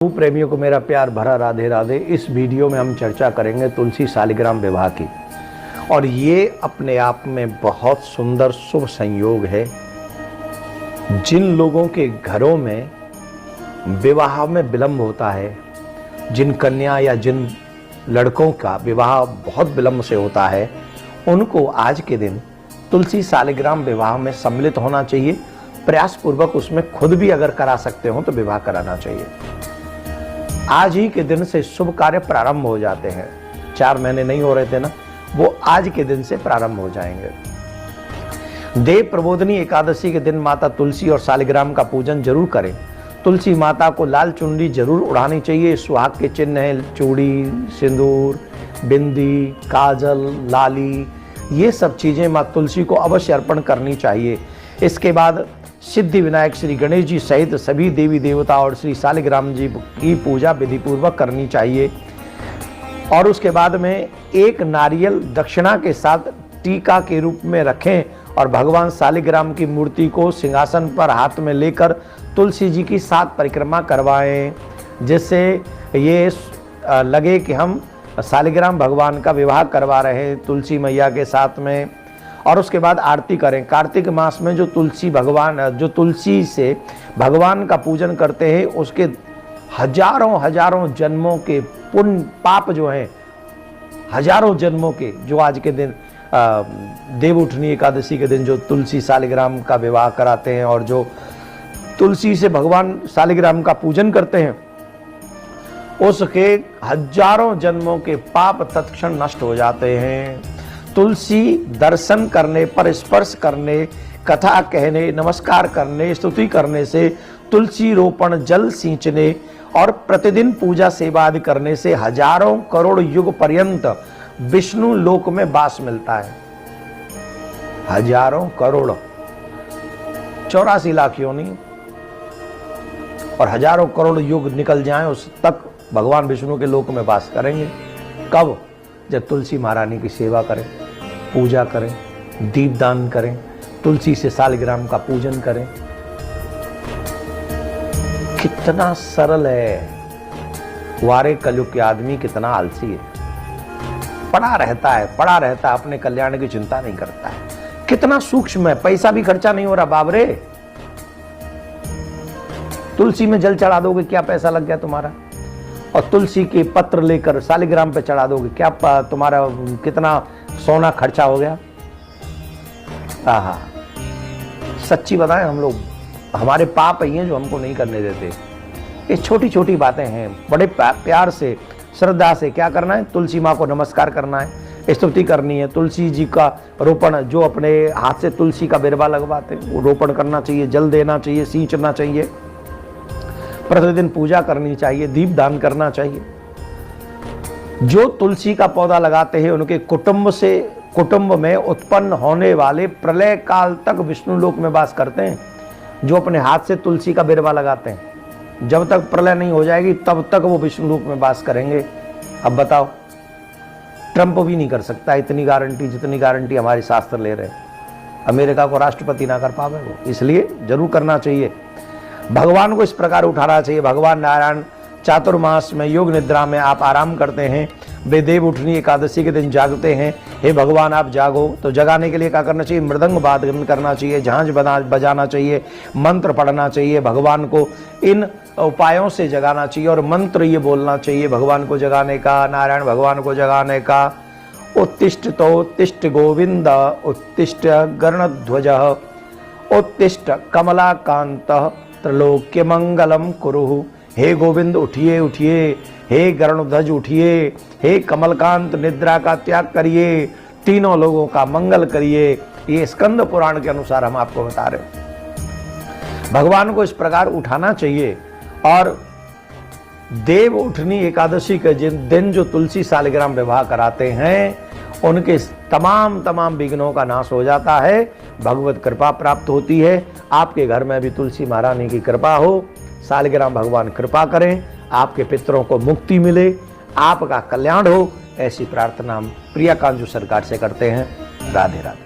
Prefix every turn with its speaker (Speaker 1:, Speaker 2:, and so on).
Speaker 1: प्रेमियों को मेरा प्यार भरा राधे राधे। इस वीडियो में हम चर्चा करेंगे तुलसी शालिग्राम विवाह की। और ये अपने आप में बहुत सुंदर शुभ संयोग है। जिन लोगों के घरों में विवाह में विलंब होता है, जिन कन्या या जिन लड़कों का विवाह बहुत विलंब से होता है, उनको आज के दिन तुलसी शालिग्राम विवाह में सम्मिलित होना चाहिए। प्रयासपूर्वक उसमें खुद भी अगर करा सकते हो तो विवाह कराना चाहिए। आज ही के दिन से शुभ कार्य प्रारंभ हो जाते हैं। 4 महीने नहीं हो रहे थे ना, वो आज के दिन से प्रारंभ हो जाएंगे। देव प्रबोधनी एकादशी के दिन माता तुलसी और शालिग्राम का पूजन जरूर करें। तुलसी माता को लाल चुनरी जरूर उड़ानी चाहिए। सुहाग के चिन्ह है चूड़ी, सिंदूर, बिंदी, काजल, लाली, ये सब चीजें मां तुलसी को अवश्य अर्पण करनी चाहिए। इसके बाद सिद्धि विनायक श्री गणेश जी सहित सभी देवी देवता और श्री शालिग्राम जी की पूजा विधि पूर्वक करनी चाहिए। और उसके बाद में एक नारियल दक्षिणा के साथ टीका के रूप में रखें और भगवान शालिग्राम की मूर्ति को सिंहासन पर हाथ में लेकर तुलसी जी की 7 परिक्रमा करवाएं, जिससे ये लगे कि हम शालिग्राम भगवान का विवाह करवा रहे हैं तुलसी मैया के साथ में। और उसके बाद आरती करें। कार्तिक मास में जो तुलसी से भगवान का पूजन करते हैं, उसके हजारों जन्मों के पुण्य पाप जो हैं, हजारों जन्मों के, जो आज के दिन देवउठनी एकादशी के दिन जो तुलसी शालिग्राम का विवाह कराते हैं और जो तुलसी से भगवान शालिग्राम का पूजन करते हैं, उसके हजारों जन्मों के पाप तत्क्षण नष्ट हो जाते हैं। तुलसी दर्शन करने पर, स्पर्श करने, कथा कहने, नमस्कार करने, स्तुति करने से, तुलसी रोपण, जल सींचने और प्रतिदिन पूजा सेवा आदि करने से हजारों करोड़ युग पर्यंत विष्णु लोक में वास मिलता है। हजारों करोड़, 84 लाख योनि और हजारों करोड़ युग निकल जाएं, उस तक भगवान विष्णु के लोक में वास करेंगे। कब? जब तुलसी महारानी की सेवा करें, पूजा करें, दीपदान करें, तुलसी से शालिग्राम का पूजन करें। कितना सरल है। वारे कलयुग के आदमी कितना आलसी है। पड़ा रहता है, अपने कल्याण की चिंता नहीं करता है। कितना सूक्ष्म है। पैसा भी खर्चा नहीं हो रहा बाबरे। तुलसी में जल चढ़ा दोगे, क्या पैसा लग गया तुम्हारा? और तुलसी के पत्र लेकर शालिग्राम पे चढ़ा दोगे, क्या तुम्हारा कितना सोना खर्चा हो गया? आहा, सच्ची बताएं, हम लोग, हमारे पाप ही हैं जो हमको नहीं करने देते। ये छोटी छोटी बातें हैं। बड़े प्यार से, श्रद्धा से क्या करना है? तुलसी माँ को नमस्कार करना है, स्तुति करनी है। तुलसी जी का रोपण, जो अपने हाथ से तुलसी का बिरवा लगवाते हैं, वो रोपण करना चाहिए, जल देना चाहिए, सींचना चाहिए, प्रतिदिन पूजा करनी चाहिए, दीप दान करना चाहिए। जो तुलसी का पौधा लगाते हैं, उनके कुटुंब में उत्पन्न होने वाले प्रलय काल तक विष्णु लोक में वास करते हैं। जो अपने हाथ से तुलसी का बिरवा लगाते हैं, जब तक प्रलय नहीं हो जाएगी तब तक वो विष्णु लोक में वास करेंगे। अब बताओ, ट्रंप भी नहीं कर सकता इतनी गारंटी, जितनी गारंटी हमारे शास्त्र ले रहे हैं। अमेरिका को राष्ट्रपति ना कर पावे वो, इसलिए जरूर करना चाहिए। भगवान को इस प्रकार उठाना चाहिए। भगवान नारायण चातुर्मास में योग निद्रा में आप आराम करते हैं, वे देव उठनी एकादशी के दिन जागते हैं। हे भगवान आप जागो, तो जगाने के लिए क्या करना चाहिए? मृदंग वादन करना चाहिए, झांझ बजाना चाहिए, मंत्र पढ़ना चाहिए, भगवान को इन उपायों से जगाना चाहिए। और मंत्र ये बोलना चाहिए भगवान को जगाने का, नारायण भगवान को जगाने का। उत्तिष्ठ तो उत्तिष्ठ गोविंद, उत्तिष्ठ गरुड़ध्वज, उत्तिष्ठ कमलाकांत, त्रैलोक्य मंगलम कुरु। हे गोविंद उठिए उठिए, हे गरुड़ध्वज उठिए, हे कमलकांत निद्रा का त्याग करिए, तीनों लोगों का मंगल करिए। ये स्कंद पुराण के अनुसार हम आपको बता रहे हैं। भगवान को इस प्रकार उठाना चाहिए। और देव उठनी एकादशी के दिन जो तुलसी शालिग्राम विवाह कराते हैं, उनके तमाम विघ्नों का नाश हो जाता है, भगवत कृपा प्राप्त होती है। आपके घर में भी तुलसी महारानी की कृपा हो, शालिग्राम भगवान कृपा करें, आपके पितरों को मुक्ति मिले, आपका कल्याण हो, ऐसी प्रार्थना हम प्रिया कांजू सरकार से करते हैं। राधे राधे।